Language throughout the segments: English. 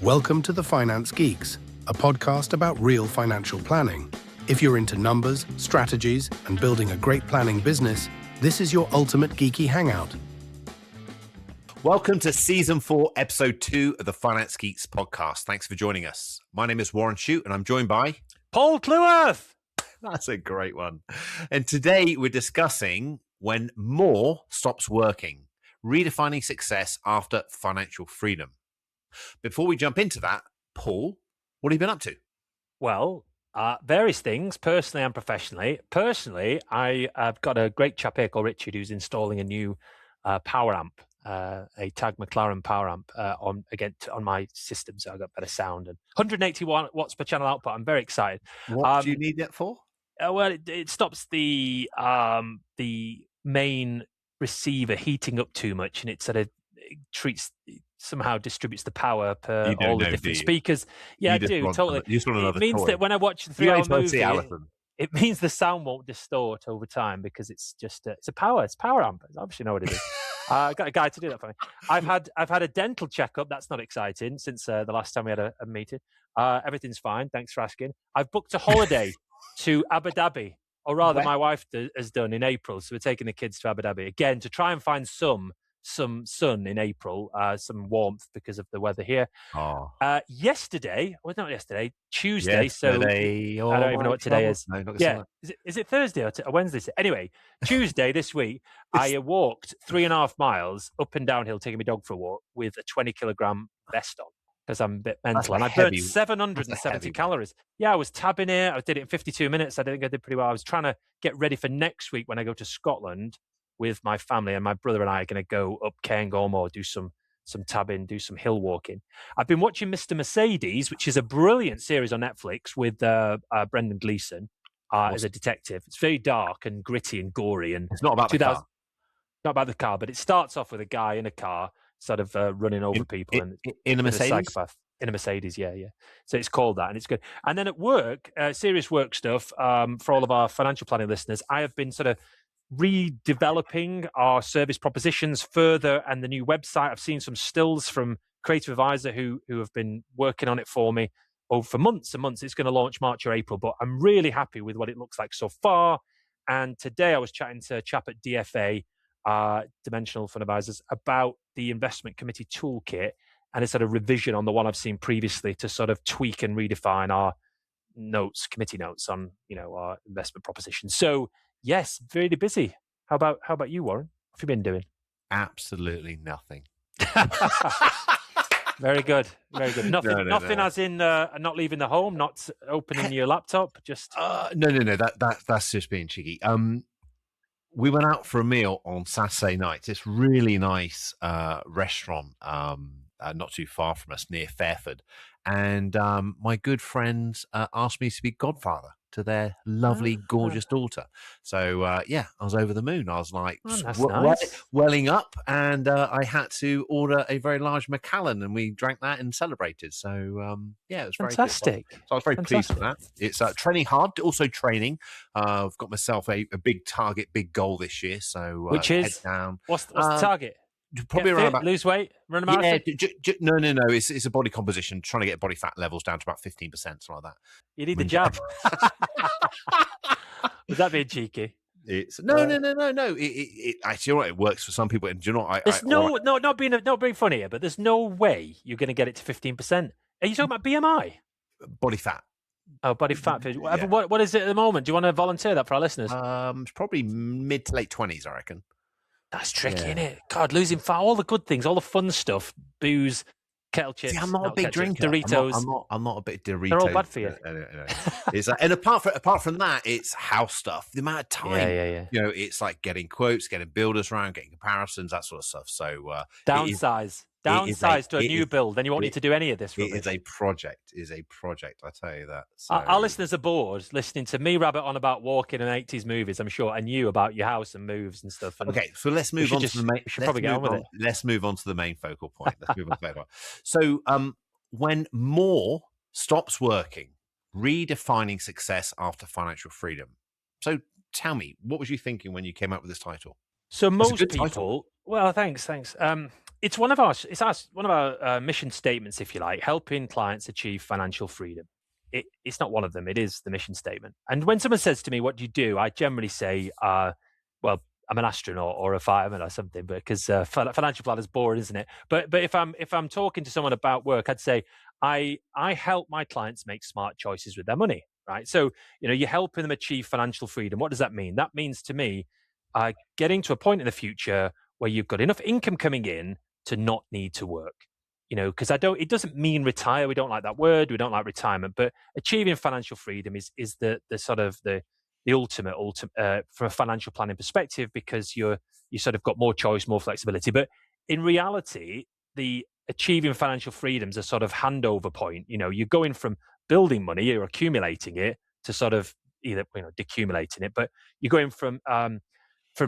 Welcome to the Finance Geeks, a podcast about real financial planning. If you're into numbers, strategies, and building a great planning business, this is your ultimate geeky hangout. Welcome to Season 4, Episode 2 of the Finance Geeks podcast. Thanks for joining us. My name is Warren Shute, and I'm joined by Paul Cleworth. That's a great one. And today we're discussing when more stops working, redefining success after financial freedom. Before we jump into that, Paul, what have you been up to? Well, various things, personally and professionally. Personally, I've got a great chap here called Richard who's installing a new power amp, a Tag McLaren power amp on my system, so I got better sound and 180 watts per channel output. I'm very excited. What do you need that for? Well, it stops the main receiver heating up too much, and it sort of somehow distributes the power per all the different speakers. Yeah, I do, totally. It means that when I watch the 3-hour movie, it means the sound won't distort over time because it's just it's a power amp. I obviously know what it is. I got a guy to do that for me. I've had a dental checkup. That's not exciting since the last time we had a meeting. Everything's fine. Thanks for asking. I've booked a holiday to Abu Dhabi, or rather, my wife has done in April. So we're taking the kids to Abu Dhabi again to try and find some sun in April, some warmth because of the weather here. Tuesday. Yesterday, so I don't even know what today is. No, is it Thursday or Wednesday? Anyway, Tuesday this week, I walked 3.5 miles up and downhill, taking my dog for a walk with a 20-kilogram vest on because I'm a bit mental, and I burned 770 calories. Yeah, I was tabbing it. I did it in 52 minutes. I think I did pretty well. I was trying to get ready for next week when I go to Scotland with my family, and my brother and I are going to go up Cairngorm, do some tabbing, do some hill walking. I've been watching Mr. Mercedes, which is a brilliant series on Netflix with Brendan Gleeson as a detective. It's very dark and gritty and gory, and it's not about the car. Not about the car, but it starts off with a guy in a car, sort of running over people, in a Mercedes. A psychopath. In a Mercedes, yeah. So it's called that, and it's good. And then at work, serious work stuff for all of our financial planning listeners. I have been sort of redeveloping our service propositions further and the new website. I've seen some stills from Creative Advisor who have been working on it for me for months and months. It's going to launch March or April, but I'm really happy with what it looks like so far. And today I was chatting to a chap at DFA, Dimensional Fund Advisors, about the investment committee toolkit and a sort of revision on the one I've seen previously to sort of tweak and redefine our committee notes on, our investment proposition. So yes, really busy. How about you, Warren? What have you been doing? Absolutely nothing. Very good. Nothing. As in not leaving the home, not opening your laptop. Just no. That's just being cheeky. We went out for a meal on Saturday night. This really nice restaurant, not too far from us, near Fairford, and my good friends asked me to be godfather to their lovely, gorgeous daughter. So, I was over the moon. I was like, nice. welling up, and I had to order a very large Macallan, and we drank that and celebrated. So, it was very fantastic. Good. So I was very pleased with that. It's training hard, also training. I've got myself a big target, big goal this year. So, which is, head down. What's the target? Probably around about lose weight, run a marathon. No. It's a body composition. Trying to get body fat levels down to about 15%, something like that. You need the jab. Was that being cheeky? It's no. It actually, it works for some people. And do you know what? Not being funny here, but there's no way you're going to get it to 15%. Are you talking about BMI? Body fat. Oh, body fat. Yeah. What is it at the moment? Do you want to volunteer that for our listeners? It's probably mid to late 20s, I reckon. That's tricky, isn't it? God, losing fat, all the good things, all the fun stuff, booze, kettle chips. See, I'm not a big drinker. Doritos. I'm not a big Doritos. They're all bad for you. It's and apart from that, it's house stuff. The amount of time, it's like getting quotes, getting builders around, getting comparisons, that sort of stuff. So downsize to a new build, then you won't need to do any of this rubbish. It is a project, I tell you that. So, our listeners are bored listening to me rabbit on about walking and 80s movies, I'm sure, and you about your house and moves and stuff. And okay, so let's move on to the main. Let's move on to the main focal point. So, when more stops working, redefining success after financial freedom. So, tell me, what was you thinking when you came up with this title? So most people, well, thanks. It's one of our mission statements, if you like, helping clients achieve financial freedom. It's not one of them. It is the mission statement. And when someone says to me, "What do you do?" I generally say, "Well, I'm an astronaut or a fireman or something," because financial plan is boring, isn't it? But if I'm talking to someone about work, I'd say I help my clients make smart choices with their money. Right. So you're helping them achieve financial freedom. What does that mean? That means to me, getting to a point in the future where you've got enough income coming in to not need to work. Because it doesn't mean retire. We don't like that word. We don't like retirement, but achieving financial freedom is the sort of the ultimate from a financial planning perspective, because you sort of got more choice, more flexibility. But in reality, the achieving financial freedom is a sort of handover point. You're going from building money, you're accumulating it, to sort of either decumulating it, but you're going from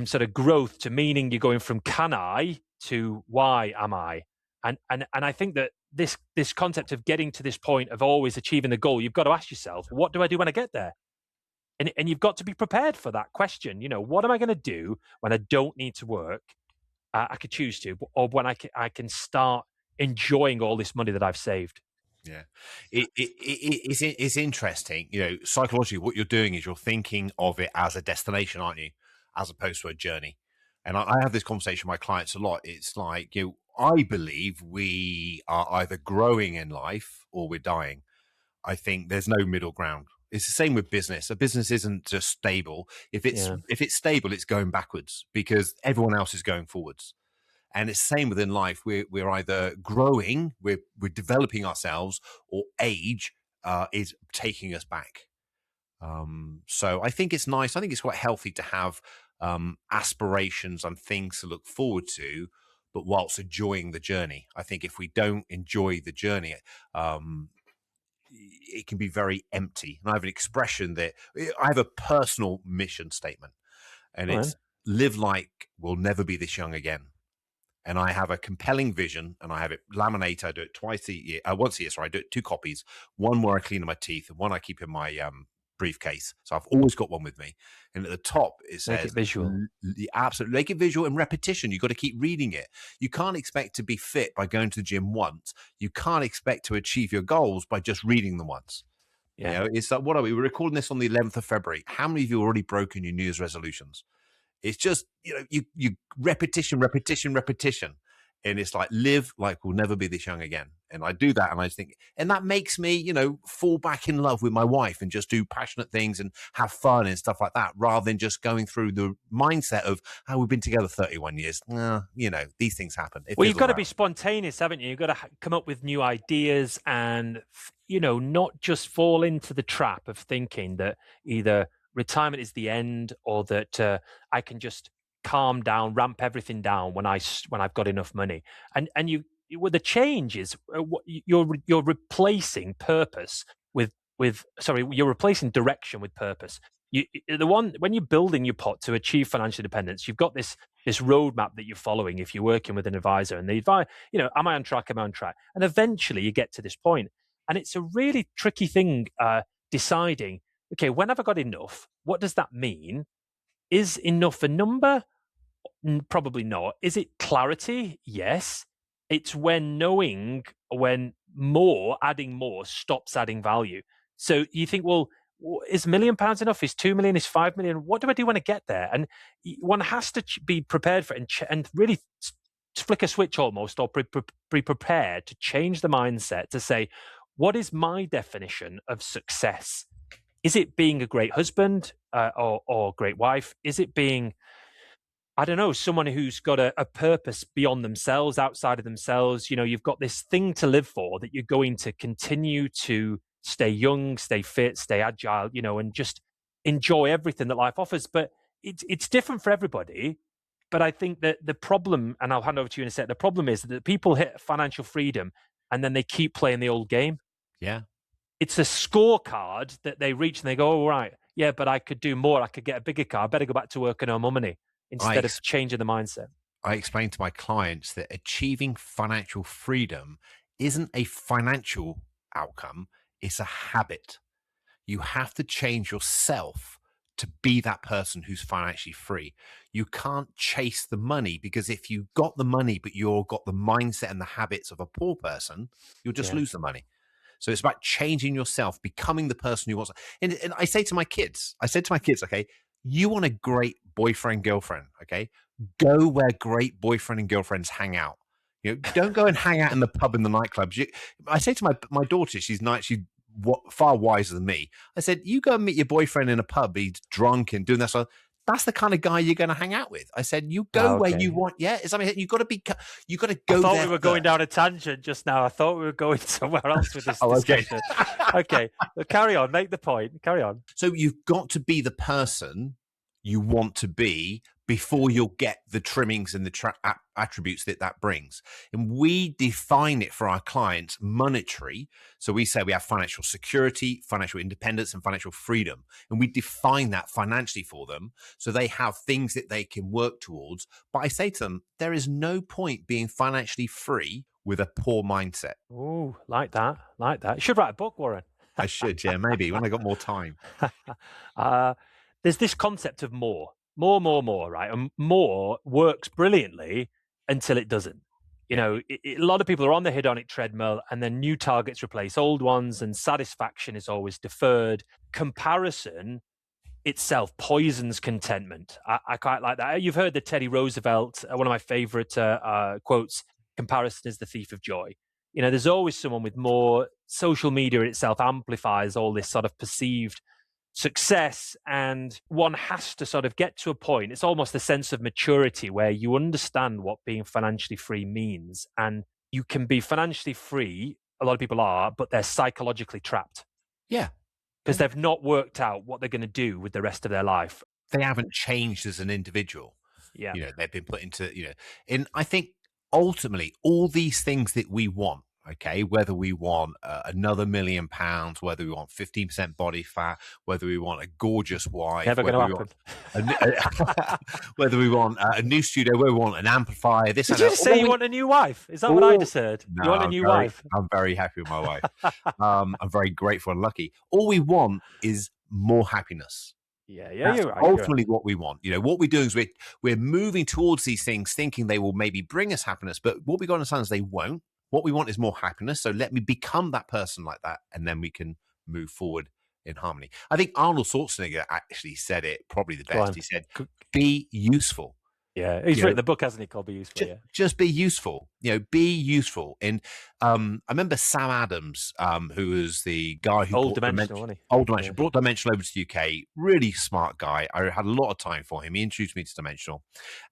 sort of growth to meaning. You're going from can I to why am I? And I think that this concept of getting to this point of always achieving the goal, you've got to ask yourself, what do I do when I get there? And you've got to be prepared for that question. What am I going to do when I don't need to work? I could choose to, or when I can start enjoying all this money that I've saved. Yeah, it's interesting. Psychologically, what you're doing is you're thinking of it as a destination, aren't you, as opposed to a journey. And I have this conversation with my clients a lot. It's like, I believe we are either growing in life or we're dying. I think there's no middle ground. It's the same with business. A business isn't just stable. If it's stable, it's going backwards because everyone else is going forwards. And it's the same within life. We're either growing, we're developing ourselves, or age is taking us back. So I think it's nice. I think it's quite healthy to have aspirations and things to look forward to, but whilst enjoying the journey. I think if we don't enjoy the journey, it can be very empty. And I have an expression that I have a personal mission statement, and it's live like we'll never be this young again. And I have a compelling vision, and I have it laminated. I do it once a year. I do it 2 copies. One where I clean my teeth, and one I keep in my briefcase. So I've always got one with me. And at the top it says, "Make it visual." Absolutely, make it visual and repetition. You've got to keep reading it. You can't expect to be fit by going to the gym once. You can't expect to achieve your goals by just reading them once. Yeah. It's like, what are we? We're recording this on the 11th of February. How many of you have already broken your New Year's resolutions? It's just, you repetition. And it's like, live like we'll never be this young again. And I do that. And I just think, and that makes me, fall back in love with my wife and just do passionate things and have fun and stuff like that, rather than just going through the mindset of, we've been together 31 years. These things happen. Well, you've got to be spontaneous, haven't you? You've got to come up with new ideas and, not just fall into the trap of thinking that either retirement is the end, or that I can just calm down, ramp everything down when I've got enough money. And the change is you're replacing purpose you're replacing direction with purpose. When you're building your pot to achieve financial independence, you've got this roadmap that you're following. If you're working with an advisor, and the advice, am I on track? Am I on track? And eventually you get to this point, and it's a really tricky thing deciding. Okay, when have I got enough? What does that mean? Is enough a number? Probably not. Is it clarity? Yes. It's when adding more stops adding value. So you think, well, is £1 million enough? Is 2 million? Is 5 million? What do I do when I get there? And one has to be prepared for it and really flick a switch almost, or be prepared to change the mindset to say, what is my definition of success? Is it being a great husband or great wife? Is it being, I don't know, someone who's got a purpose beyond themselves, outside of themselves? You've got this thing to live for, that you're going to continue to stay young, stay fit, stay agile, and just enjoy everything that life offers. But it's different for everybody. But I think that the problem, and I'll hand over to you in a sec, the problem is that people hit financial freedom and then they keep playing the old game. Yeah. It's a scorecard that they reach and they go, oh, right, yeah, but I could do more. I could get a bigger car. I better go back to work and earn more money instead of changing the mindset. I explain to my clients that achieving financial freedom isn't a financial outcome. It's a habit. You have to change yourself to be that person who's financially free. You can't chase the money, because if you got the money but you've got the mindset and the habits of a poor person, you'll just lose the money. So it's about changing yourself, becoming the person who wants. And I say to my kids, okay, you want a great boyfriend, girlfriend, okay? Go where great boyfriend and girlfriends hang out. Don't go and hang out in the pub and the nightclubs. I say to my daughter, she's far wiser than me. I said, you go and meet your boyfriend in a pub. He's drunk and doing that. So that's the kind of guy you're going to hang out with. I said, you go where you want. Yeah, you got to go. I thought we were going down a tangent just now. I thought we were going somewhere else with this discussion. Okay, carry on. Make the point. Carry on. So you've got to be the person you want to be before you'll get the trimmings and the attributes that brings. And we define it for our clients monetary. So we say we have financial security, financial independence, and financial freedom. And we define that financially for them, so they have things that they can work towards. But I say to them, there is no point being financially free with a poor mindset. Ooh, like that. You should write a book, Warren. I should, yeah, maybe when I got more time. There's this concept of more, right? And more works brilliantly until it doesn't. A lot of people are on the hedonic treadmill, and then new targets replace old ones, and satisfaction is always deferred. Comparison itself poisons contentment. I quite like that. You've heard the Teddy Roosevelt, one of my favorite quotes, comparison is the thief of joy. There's always someone with more. Social media itself amplifies all this sort of perceived success, and one has to sort of get to a point. It's almost a sense of maturity where you understand what being financially free means, and you can be financially free. A lot of people are, but they're psychologically trapped. Yeah. Because they've not worked out what they're going to do with the rest of their life. They haven't changed as an individual. Yeah. They've been put into, and I think ultimately all these things that we want, okay, whether we want another £1 million, whether we want 15% body fat, whether we want a gorgeous wife, never going to happen. Whether we want a new studio, whether we want an amplifier, this. Did you just say you want a new wife? Is that what I just heard? No, you want a new wife? I'm very happy with my wife. I'm very grateful and lucky. All we want is more happiness. Yeah, That's you're right. ultimately what we want. What we're doing is we're moving towards these things, thinking they will maybe bring us happiness, but what we got to understand is they won't. What we want is more happiness. So let me become that person like that, and then we can move forward in harmony. I think Arnold Schwarzenegger actually said it probably the best. He said, "Be useful." Yeah, he's written the book, hasn't he? Called "Be Useful." Just be useful. Be useful. And I remember Sam Adams, who was the guy who Old Dimensional, brought Dimensional over to the UK. Really smart guy. I had a lot of time for him. He introduced me to Dimensional,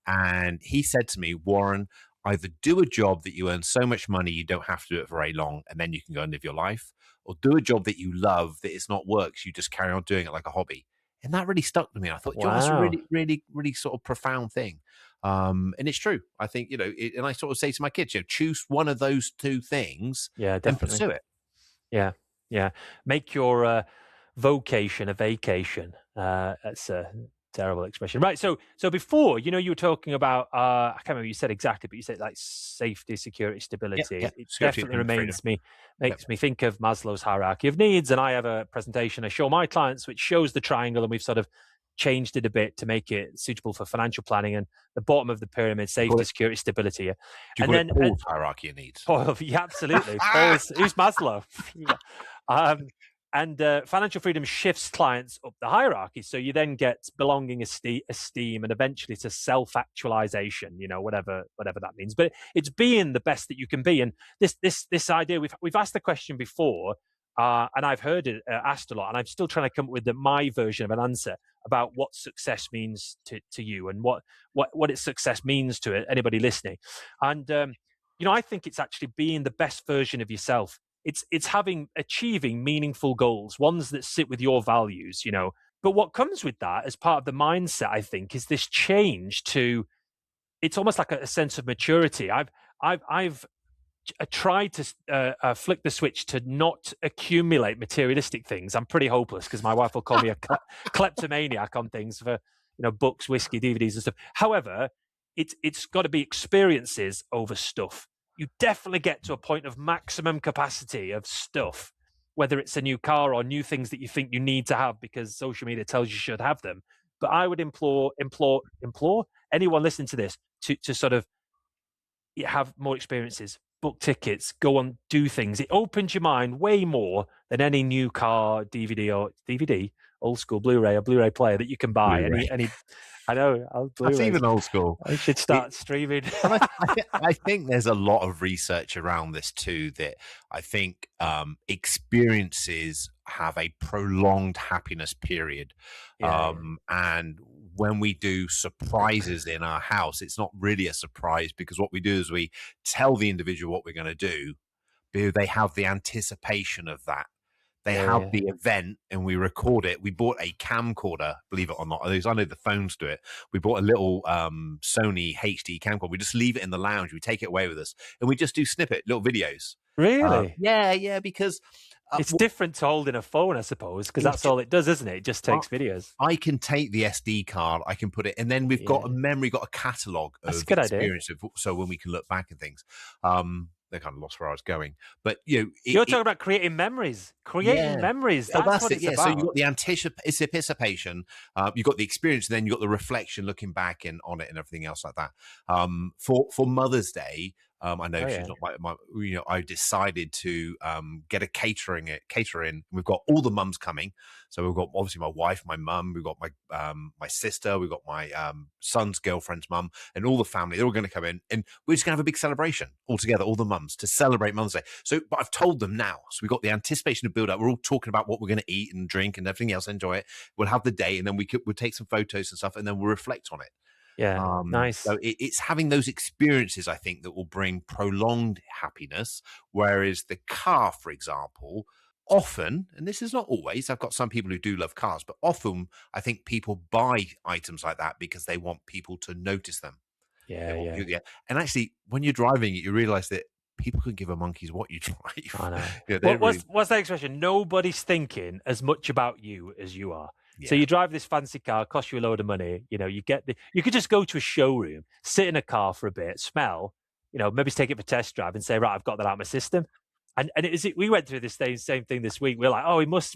and he said to me, Warren, either do a job that you earn so much money you don't have to do it for very long, and then you can go and live your life, or do a job that you love that it's not work, so you just carry on doing it like a hobby. And that really stuck to me. I thought, wow, that's a really, really, really sort of profound thing. And it's true. I think, and I sort of say to my kids, choose one of those two things and pursue it. Yeah. Yeah. Make your vocation a vacation. That's a terrible expression. Right. So before, you were talking about, I can't remember what you said exactly, but you said like safety, security, stability. Yeah. It definitely makes me think of Maslow's hierarchy of needs. And I have a presentation I show my clients, which shows the triangle, and we've sort of changed it a bit to make it suitable for financial planning. And the bottom of the pyramid, safety, security, stability. Yeah. Do you call it Paul's hierarchy of needs? Yeah, absolutely. Who's Maslow? And financial freedom shifts clients up the hierarchy. So you then get belonging, esteem, and eventually to self-actualization, whatever that means. But it's being the best that you can be. And this idea, we've asked the question before, and I've heard it asked a lot, and I'm still trying to come up with my version of an answer about what success means to you, and what its success means to anybody listening. And I think it's actually being the best version of yourself. It's achieving meaningful goals, ones that sit with your values, But what comes with that as part of the mindset, I think, is this change to, it's almost like a sense of maturity. I've tried to flick the switch to not accumulate materialistic things. I'm pretty hopeless because my wife will call me a kleptomaniac on things for, books, whiskey, DVDs and stuff. However, it's got to be experiences over stuff. You definitely get to a point of maximum capacity of stuff whether it's a new car or new things that you think you need to have because social media tells you should have them. But I would implore anyone listening to this to sort of have more experiences, book tickets, go on, do things. It opens your mind way more than any new car, DVD, old school Blu-ray or Blu-ray player that you can buy. Any I know, That's Blu-rays. even old school. I should start streaming. And I think there's a lot of research around this too, that I think experiences have a prolonged happiness period. And when we do surprises in our house, it's not really a surprise, because what we do is we tell the individual what we're going to do, but they have the anticipation of that. They have the event and we record it. We bought a camcorder, believe it or not. I know the phones do it. We bought a little Sony HD camcorder. We just leave it in the lounge. We take it away with us and we just do little videos. Really? Yeah, because it's different to holding a phone, I suppose, because that's all it does, isn't it? It just takes videos. I can take the SD card, I can put it, and then we've got a memory, got a catalogue of experience. So when we can look back and things. They kind of lost where I was going, but you're talking about creating memories. Memories. That's what it's about. So you've got the anticipation, you've got the experience, and then you've got the reflection, looking back on it, and everything else like that. For Mother's Day, I know she's not my. I decided to get a catering. We've got all the mums coming, so we've got obviously my wife, my mum, we've got my sister, we've got my son's girlfriend's mum, and all the family. They're all going to come in, and we're just going to have a big celebration all together, all the mums, to celebrate Mother's Day. So, but I've told them now, so we've got the anticipation to build up. We're all talking about what we're going to eat and drink and everything else. Enjoy it. We'll have the day, and then we'll take some photos and stuff, and then we'll reflect on it. Yeah, nice. So it's having those experiences, I think, that will bring prolonged happiness. Whereas the car, for example, often, and this is not always, I've got some people who do love cars, but often I think people buy items like that because they want people to notice them. Yeah. And actually, when you're driving it, you realize that people could give a monkey's what you drive. I know. What's that expression? Nobody's thinking as much about you as you are. Yeah. So you drive this fancy car, costs you a load of money. You could just go to a showroom, sit in a car for a bit, smell, maybe take it for a test drive and say, right, I've got that out of my system. And we went through this same thing this week. We're like,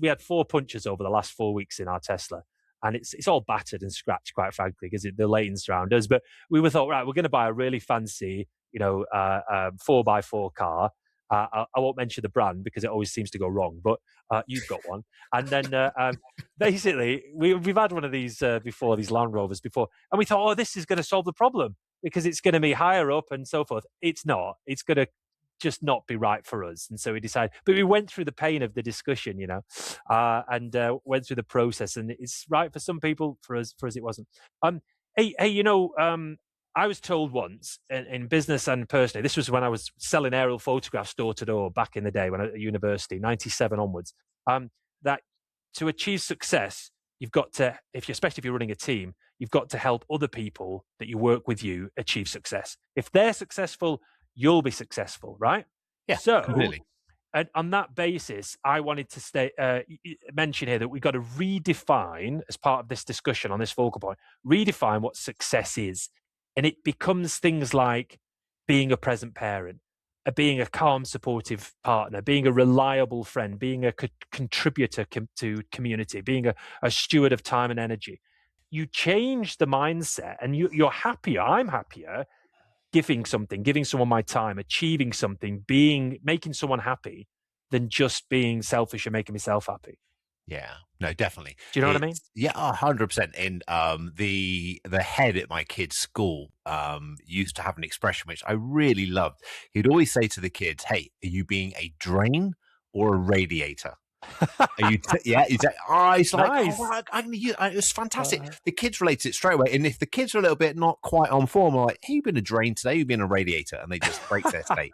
we had 4 punches over the last 4 weeks in our Tesla. And it's all battered and scratched, quite frankly, because the latents around us. But we thought, right, we're going to buy a really fancy, 4x4 car. I won't mention the brand because it always seems to go wrong, but you've got one. And then basically, we've had one of these before, these Land Rovers before, and we thought, this is going to solve the problem because it's going to be higher up and so forth. It's not. It's going to just not be right for us. And so we decided, but we went through the pain of the discussion, and went through the process, and it's right for some people. For us it wasn't. I was told once in business and personally, this was when I was selling aerial photographs door to door back in the day when I was at university, 97 onwards, that to achieve success, you've got to, especially if you're running a team, you've got to help other people that you work with you achieve success. If they're successful, you'll be successful, right? Yeah, so completely. And on that basis, I wanted to mention here that we've got to redefine, as part of this discussion on this focal point, redefine what success is. And it becomes things like being a present parent, being a calm, supportive partner, being a reliable friend, being a contributor to community, being a steward of time and energy. You change the mindset and you're happier. I'm happier giving someone my time, achieving something, making someone happy than just being selfish and making myself happy. Yeah, no, definitely. Do you know what I mean? Yeah, 100%. And the head at my kid's school used to have an expression which I really loved. He'd always say to the kids, "Hey, are you being a drain or a radiator?" Are you? It's like, nice. I'm gonna use. It was fantastic. The kids related it straight away, and if the kids are a little bit not quite on form, I'm like, "Hey, you've been a drain today. You've been a radiator," and they just break their state.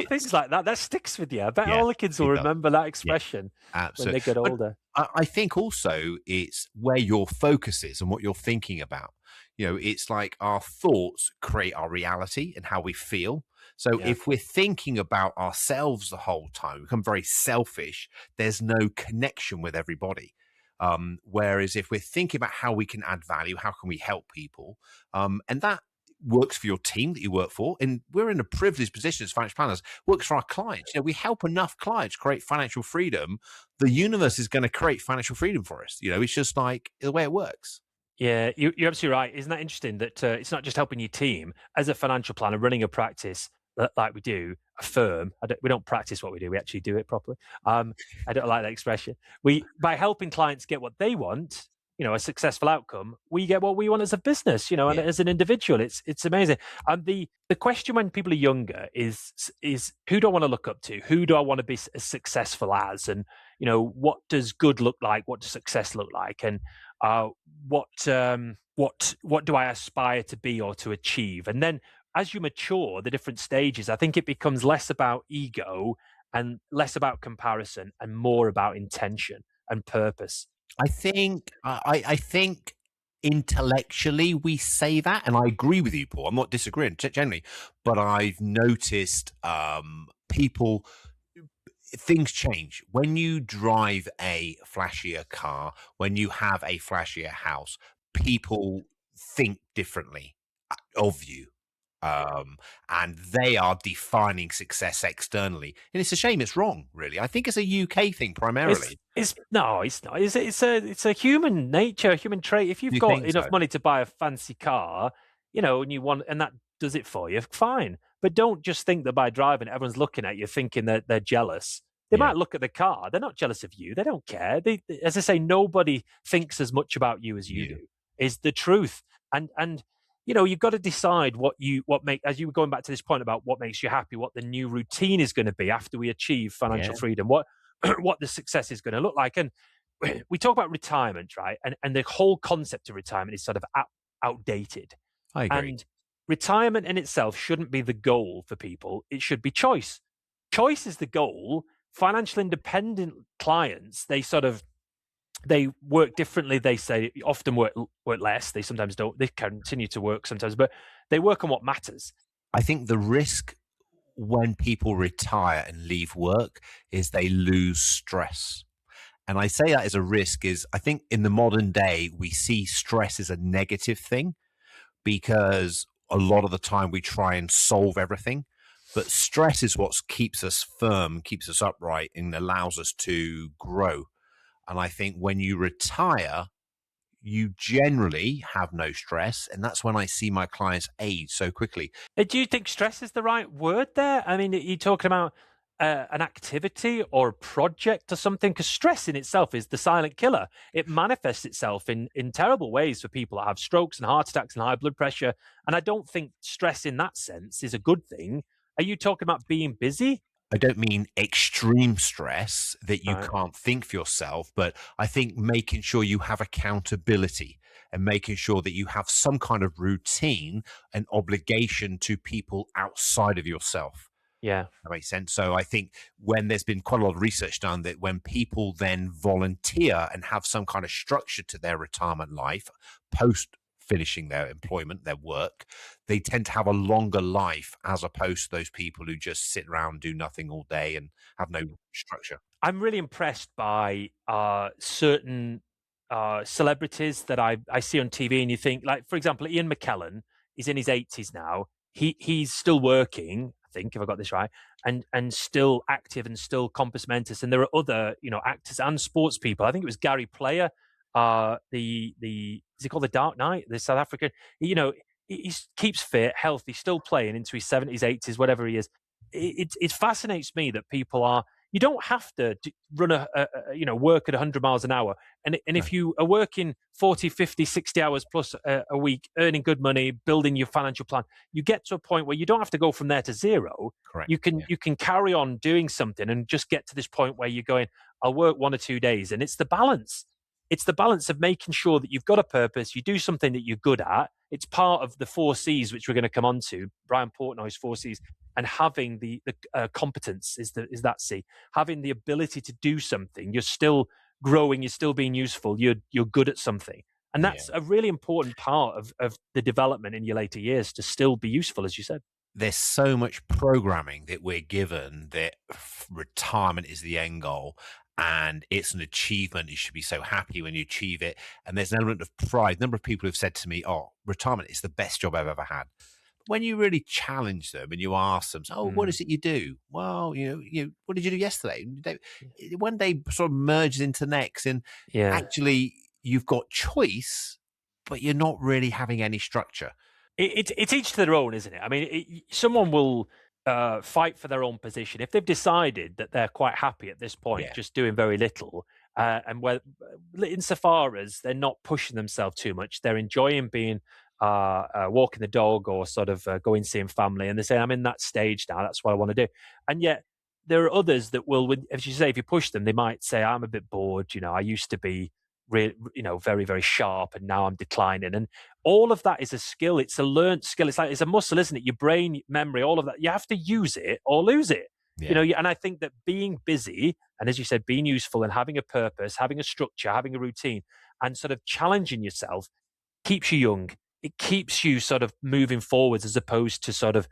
Things like that sticks with you. I bet all the kids will remember that expression when they get older. But I think also it's where your focus is and what you're thinking about. It's like our thoughts create our reality and how we feel. So if we're thinking about ourselves the whole time, we become very selfish, there's no connection with everybody. Whereas if we're thinking about how we can add value, how can we help people, and that works for your team that you work for, and we're in a privileged position as financial planners, works for our clients. We help enough clients create financial freedom. The universe is going to create financial freedom for us. It's just like the way it works. Yeah, you're absolutely right. Isn't that interesting that it's not just helping your team as a financial planner running a practice like we do, a firm. We don't practice what we do; we actually do it properly. I don't like that expression. By helping clients get what they want, a successful outcome, we get what we want as a business, and as an individual. It's amazing. And the question when people are younger is who do I want to look up to? Who do I want to be as successful as? And what does good look like? What does success look like? And what do I aspire to be or to achieve? And then as you mature, the different stages, I think it becomes less about ego and less about comparison and more about intention and purpose. I think intellectually we say that, and I agree with you, Paul. I'm not disagreeing generally, but I've noticed people. Things change when you drive a flashier car, when you have a flashier house. People think differently of you, and they are defining success externally. And it's a shame. It's wrong, really. I think it's a UK thing primarily. It's not. It's a human nature, human trait. If you've got enough money to buy a fancy car, and you want, and that does it for you, fine. But don't just think that by driving, everyone's looking at you thinking that they're jealous. They might look at the car. They're not jealous of you. They don't care. As I say, nobody thinks as much about you as you do, is the truth. And you've got to decide as you were going back to this point about what makes you happy, what the new routine is going to be after we achieve financial freedom, what the success is going to look like. And we talk about retirement, right? And the whole concept of retirement is sort of outdated. I agree. And retirement in itself shouldn't be the goal for people. It should be choice. Choice is the goal. Financial independent clients, they work differently. They say often work less. They sometimes don't. They continue to work sometimes, but they work on what matters. I think the risk when people retire and leave work is they lose stress. And I say that as a risk is I think in the modern day, we see stress as a negative thing because a lot of the time we try and solve everything. But stress is what keeps us firm, keeps us upright, and allows us to grow. And I think when you retire, you generally have no stress. And that's when I see my clients age so quickly. Do you think stress is the right word there? I mean, are you talking about an activity or a project or something? Because stress in itself is the silent killer. It manifests itself in terrible ways for people that have strokes and heart attacks and high blood pressure. And I don't think stress in that sense is a good thing. Are you talking about being busy? I don't mean extreme stress that you can't think for yourself, but I think making sure you have accountability and making sure that you have some kind of routine and obligation to people outside of yourself. Yeah. That makes sense. So I think when there's been quite a lot of research done that when people then volunteer and have some kind of structure to their retirement life post finishing their employment, their work, they tend to have a longer life as opposed to those people who just sit around, do nothing all day and have no structure. I'm really impressed by certain celebrities that I see on TV, and you think, like, for example, Ian McKellen is in his 80s now. He's still working, I think, if I got this right, and still active and still compos mentis. And there are other, actors and sports people. I think it was Gary Player, is he called the Dark Knight, the South African? He keeps fit, healthy, still playing into his 70s, 80s, whatever he is. It fascinates me that people are. You don't have to run work at 100 miles an hour. And if you are working 40, 50, 60 hours plus a week, earning good money, building your financial plan, you get to a point where you don't have to go from there to zero. Correct. You can carry on doing something and just get to this point where you're going, I'll work 1 or 2 days. And it's the balance. It's the balance of making sure that you've got a purpose, you do something that you're good at. It's part of the 4 C's, which we're going to come on to, Brian Portnoy's 4 C's, and having the competence is that C. Having the ability to do something, you're still growing, you're still being useful, you're good at something. And that's a really important part of the development in your later years, to still be useful, as you said. There's so much programming that we're given that retirement is the end goal. and it's an achievement. You should be so happy when you achieve it. And there's an element of pride. A number of people have said to me, oh, retirement is the best job I've ever had. When you really challenge them and you ask them, oh, what is it you do? Well, what did you do yesterday? One day sort of merges into next, and actually you've got choice, but you're not really having any structure. It's each to their own, isn't it? I mean, someone will fight for their own position if they've decided that they're quite happy at this point, just doing very little, and where insofar as they're not pushing themselves too much, they're enjoying being walking the dog or sort of going seeing family, and they say, I'm in that stage now, that's what I want to do. And yet there are others that will, as you say, if you push them, they might say, I'm a bit bored, I used to be very, very sharp, and now I'm declining. And all of that is a skill. It's a learned skill. It's a muscle, isn't it? Your brain memory, all of that. You have to use it or lose it. And I think that being busy, and as you said, being useful and having a purpose, having a structure, having a routine, and sort of challenging yourself keeps you young. It keeps you sort of moving forwards as opposed to sort of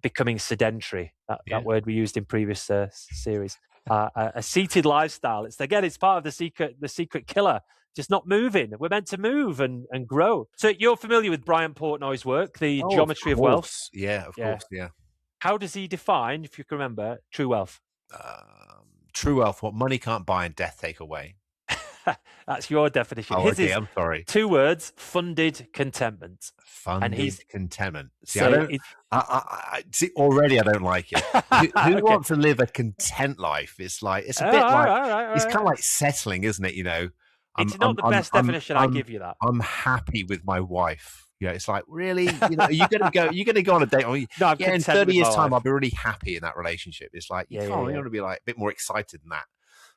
becoming sedentary. That word we used in previous series. A seated lifestyle. It's part of the secret killer. Just not moving. We're meant to move and grow. So you're familiar with Brian Portnoy's work, The Geometry of Wealth? Yeah, of course. Yeah. How does he define, if you can remember, true wealth? True wealth, what money can't buy and death take away. That's your definition. Oh, okay, I'm sorry. 2 words: funded contentment. Funded contentment. See, I see, already I don't like it. Who wants to live a content life? It's a bit it's kind of like settling, isn't it? It's not the best definition. I give you that. I'm happy with my wife. It's like, really, are you going to go on a date? No, in 30 years' time, I'll be really happy in that relationship. It's like, you want to be like a bit more excited than that.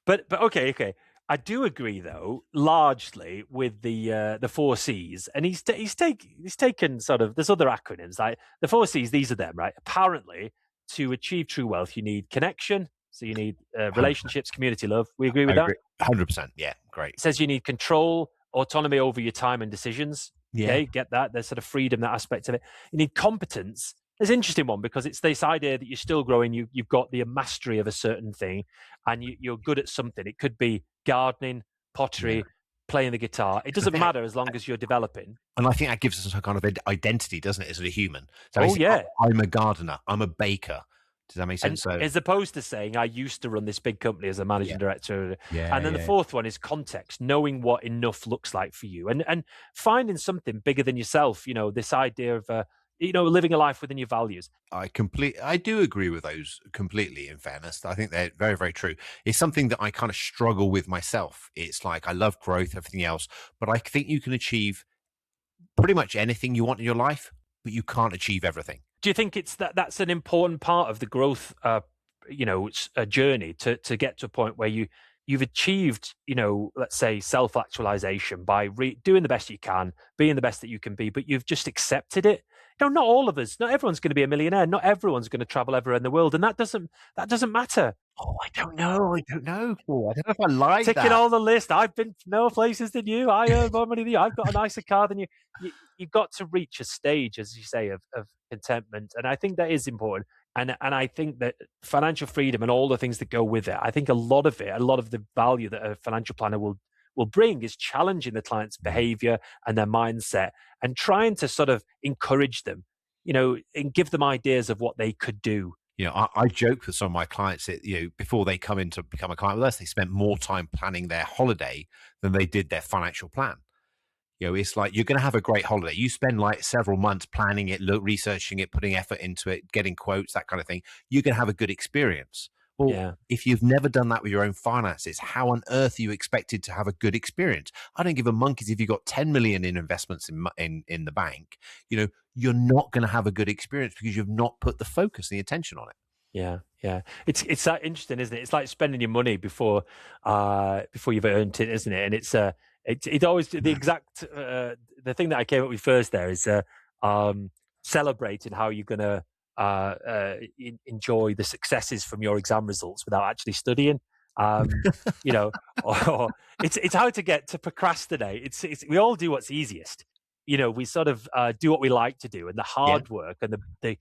But okay. I do agree, though, largely with the 4 C's, and he's taken sort of, there's other acronyms like the 4 C's. These are them, right? Apparently, to achieve true wealth, you need connection, so you need relationships, community, love. We agree with that. 100%. Yeah, great. It says you need control, autonomy over your time and decisions. Yeah, okay, get that. There's sort of freedom, that aspect of it. You need competence. It's an interesting one because it's this idea that you're still growing. You've got the mastery of a certain thing, and you're good at something. It could be gardening, pottery, playing the guitar. It doesn't matter as long as you're developing. And I think that gives us a kind of identity, doesn't it, as a human? So I'm a gardener. I'm a baker. Does that make sense? As opposed to saying, I used to run this big company as a managing director. And then the fourth one is context, knowing what enough looks like for you, and finding something bigger than yourself. This idea of living a life within your values. I do agree with those completely, in fairness. I think they're very, very true. It's something that I kind of struggle with myself. It's like, I love growth, everything else, but I think you can achieve pretty much anything you want in your life, but you can't achieve everything. Do you think it's that's an important part of the growth, journey to get to a point where you've achieved, let's say, self-actualization by doing the best you can, being the best that you can be, but you've just accepted it? Not all of us, not everyone's going to be a millionaire. Not everyone's going to travel everywhere in the world. And that doesn't matter. Oh, I don't know. Paul. I don't know if I like Ticking that. all the list. I've been more places than you. I earn more money than you. I've got a nicer car than you. You've got to reach a stage, as you say, of contentment. And I think that is important. And I think that financial freedom and all the things that go with it, I think a lot of the value that a financial planner will bring is challenging the client's behavior and their mindset and trying to sort of encourage them, and give them ideas of what they could do. I joke with some of my clients that, before they come in to become a client with us, they spent more time planning their holiday than they did their financial plan. It's like, you're going to have a great holiday. You spend like several months planning it, researching it, putting effort into it, getting quotes, that kind of thing. You're going to have a good experience. Well, if you've never done that with your own finances, how on earth are you expected to have a good experience? I don't give a monkey's if you've got 10 million in investments in the bank. You're not going to have a good experience because you've not put the focus and the attention on it. Yeah. It's that interesting, isn't it? It's like spending your money before you've earned it, isn't it? And it's always the exact the thing that I came up with first there is celebrating how you're going to enjoy the successes from your exam results without actually studying. Or it's how to get to procrastinate. It's we all do what's easiest. We sort of do what we like to do, and the hard work and the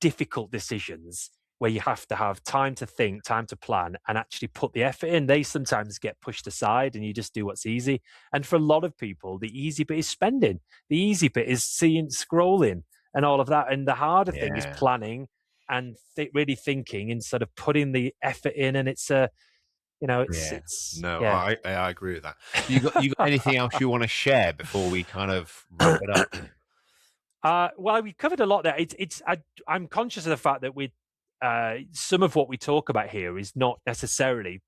difficult decisions where you have to have time to think, time to plan, and actually put the effort in. They sometimes get pushed aside and you just do what's easy. And for a lot of people, the easy bit is spending. The easy bit is scrolling and all of that. And the harder thing is planning and really thinking instead of putting the effort in. And it's I agree with that. You got anything else you want to share before we kind of wrap it up? Well, we covered a lot there. I'm conscious of the fact that some of what we talk about here is not necessarily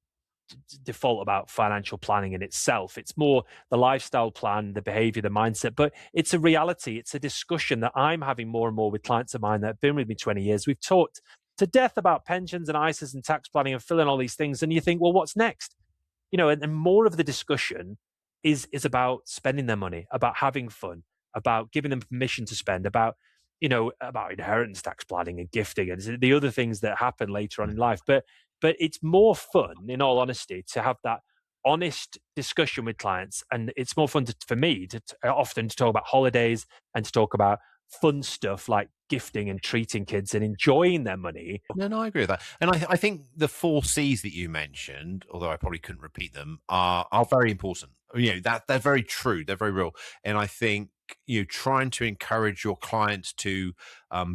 default about financial planning in itself. It's more the lifestyle plan, the behavior, the mindset, but it's a reality. It's a discussion that I'm having more and more with clients of mine that have been with me 20 years. We've talked to death about pensions and ISAs and tax planning and filling all these things. And you think, well, what's next? And more of the discussion is about spending their money, about having fun, about giving them permission to spend, about inheritance tax planning and gifting and the other things that happen later on in life. But it's more fun, in all honesty, to have that honest discussion with clients. And it's more fun for me to often to talk about holidays and to talk about fun stuff like gifting and treating kids and enjoying their money. No, I agree with that. And I think the 4 C's that you mentioned, although I probably couldn't repeat them, are very important. That they're very true. They're very real. And I think trying to encourage your clients to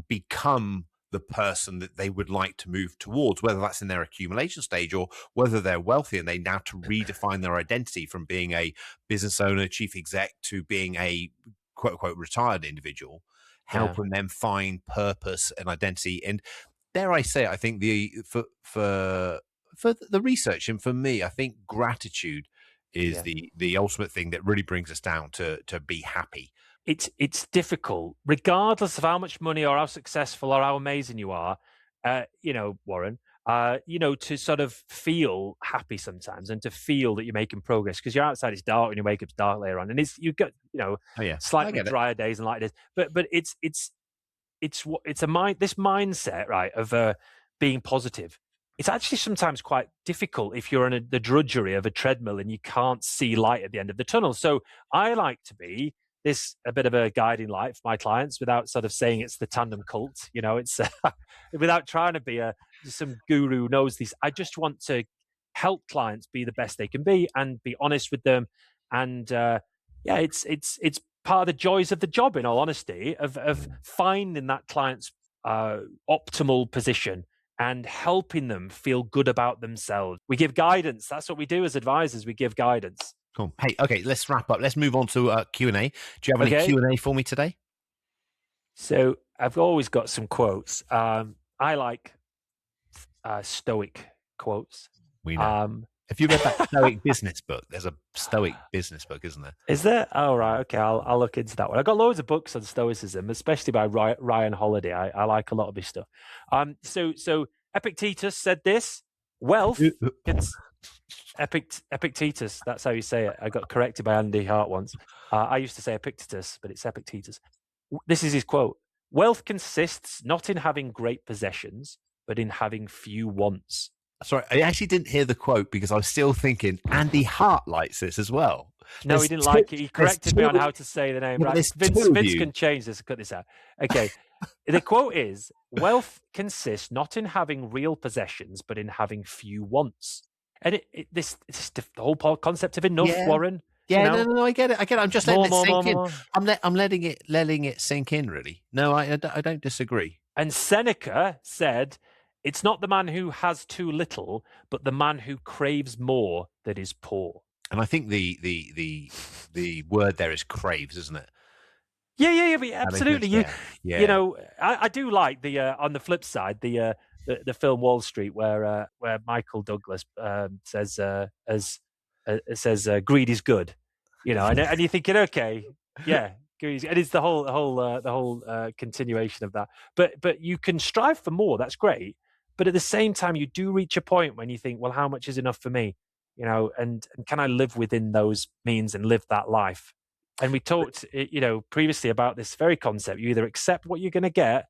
become the person that they would like to move towards, whether that's in their accumulation stage or whether they're wealthy and they now to redefine their identity from being a business owner, chief exec, to being a quote unquote retired individual, helping them find purpose and identity. And dare I say, I think for the research, and for me, I think gratitude is the ultimate thing that really brings us down to be happy. It's difficult, regardless of how much money or how successful or how amazing you are, Warren, to sort of feel happy sometimes and to feel that you're making progress, because you're outside, it's dark, and you wake up, it's dark later on, and you've got slightly drier days and light days, but it's this mindset, right, of being positive. It's actually sometimes quite difficult if you're on the drudgery of a treadmill and you can't see light at the end of the tunnel. So I like to be a bit of a guiding light for my clients without sort of saying it's the tandem cult. It's without trying to be some guru who knows these. I just want to help clients be the best they can be and be honest with them. And it's part of the joys of the job, in all honesty, of finding that client's optimal position and helping them feel good about themselves. We give guidance. That's what we do as advisors. We give guidance. Cool. Hey, okay, let's wrap up. Let's move on to Q&A. Do you have any Q&A for me today? So I've always got some quotes. I like Stoic quotes. We know. Have you read that Stoic business book? There's a Stoic business book, isn't there? Is there? Oh, right. Okay, I'll look into that one. I've got loads of books on Stoicism, especially by Ryan Holiday. I like a lot of his stuff. So Epictetus said this: wealth... Epictetus, that's how you say it. I got corrected by Andy Hart once. I used to say Epictetus, but it's Epictetus. This is his quote: wealth consists not in having great possessions, but in having few wants. Sorry, I actually didn't hear the quote because I was still thinking Andy Hart likes this as well. No, he didn't like it. He corrected me on how to say the name. Right. Vince can change this. Cut this out. Okay. The quote is: wealth consists not in having real possessions, but in having few wants. And it's the whole concept of enough, Warren. Yeah, no, I get it. I'm just letting it sink in. I'm letting it sink in, really. No, I don't disagree. And Seneca said, it's not the man who has too little, but the man who craves more that is poor. And I think the word there is craves, isn't it? Yeah, absolutely. I do like the on the flip side, the film Wall Street, where Michael Douglas says greed is good, and you're thinking, okay, yeah, greed is, and it's the whole continuation of that. But you can strive for more. That's great. But at the same time, you do reach a point when you think, well, how much is enough for me? And can I live within those means and live that life? And we talked, previously about this very concept. You either accept what you're going to get,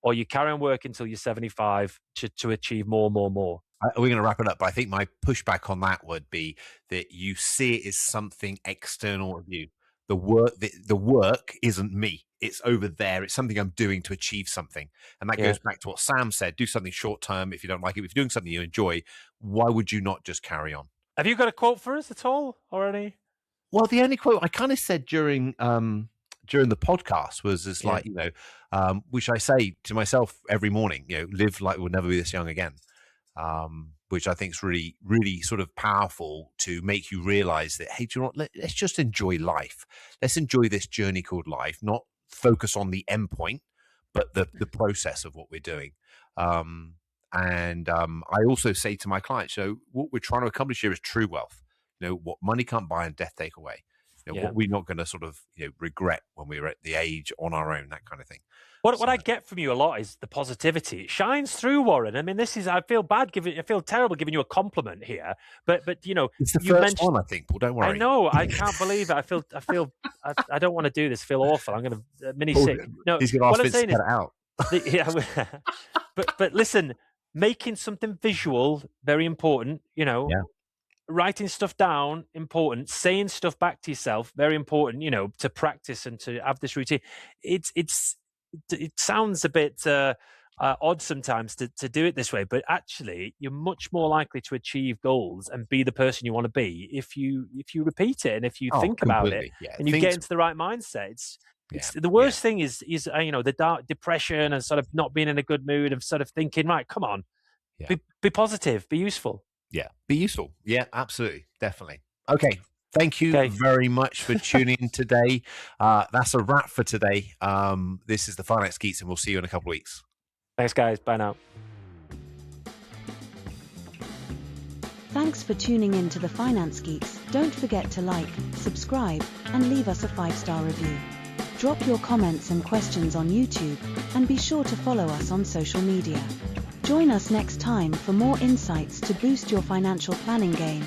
or you carry on working until you're 75 to achieve more. We're going to wrap it up, but I think my pushback on that would be that you see it as something external of you. the work isn't me. It's over there. It's something I'm doing to achieve something. And that goes back to what Sam said. Do something short term if you don't like it. If you're doing something you enjoy, why would you not just carry on? Have you got a quote for us at all already? Well, the only quote I kind of said during the podcast was just like, which I say to myself every morning, live like we'll never be this young again. Which I think is really, really sort of powerful to make you realize that, hey, do you know what? Let's just enjoy life. Let's enjoy this journey called life, not focus on the end point, but the process of what we're doing. I also say to my clients, what we're trying to accomplish here is true wealth. What money can't buy and death take away. What we're not going to sort of regret when we're at the age on our own, that kind of thing. What I get from you a lot is the positivity. It shines through, Warren. I mean, I feel terrible giving you a compliment here, but it's the first one, I think, Paul. Don't worry. I know. I can't believe it. I don't want to do this. I feel awful. I'm going to mini sick. No, he's going to ask Vince to cut it out. But listen, making something visual, very important. Writing stuff down, important. Saying stuff back to yourself, very important. To practice and to have this routine. It sounds a bit odd sometimes to do it this way, but actually, you're much more likely to achieve goals and be the person you want to be if you repeat it and if you think about it and you get into the right mindset. It's the worst thing is the dark depression and sort of not being in a good mood and sort of thinking, right, come on, be positive, be useful. Yeah, be useful. Yeah, absolutely, definitely. Okay. Thank you very much for tuning in today. That's a wrap for today. This is the Finance Geeks, and we'll see you in a couple of weeks. Thanks, guys. Bye now. Thanks for tuning in to the Finance Geeks. Don't forget to like, subscribe, and leave us a 5-star review. Drop your comments and questions on YouTube, and be sure to follow us on social media. Join us next time for more insights to boost your financial planning game.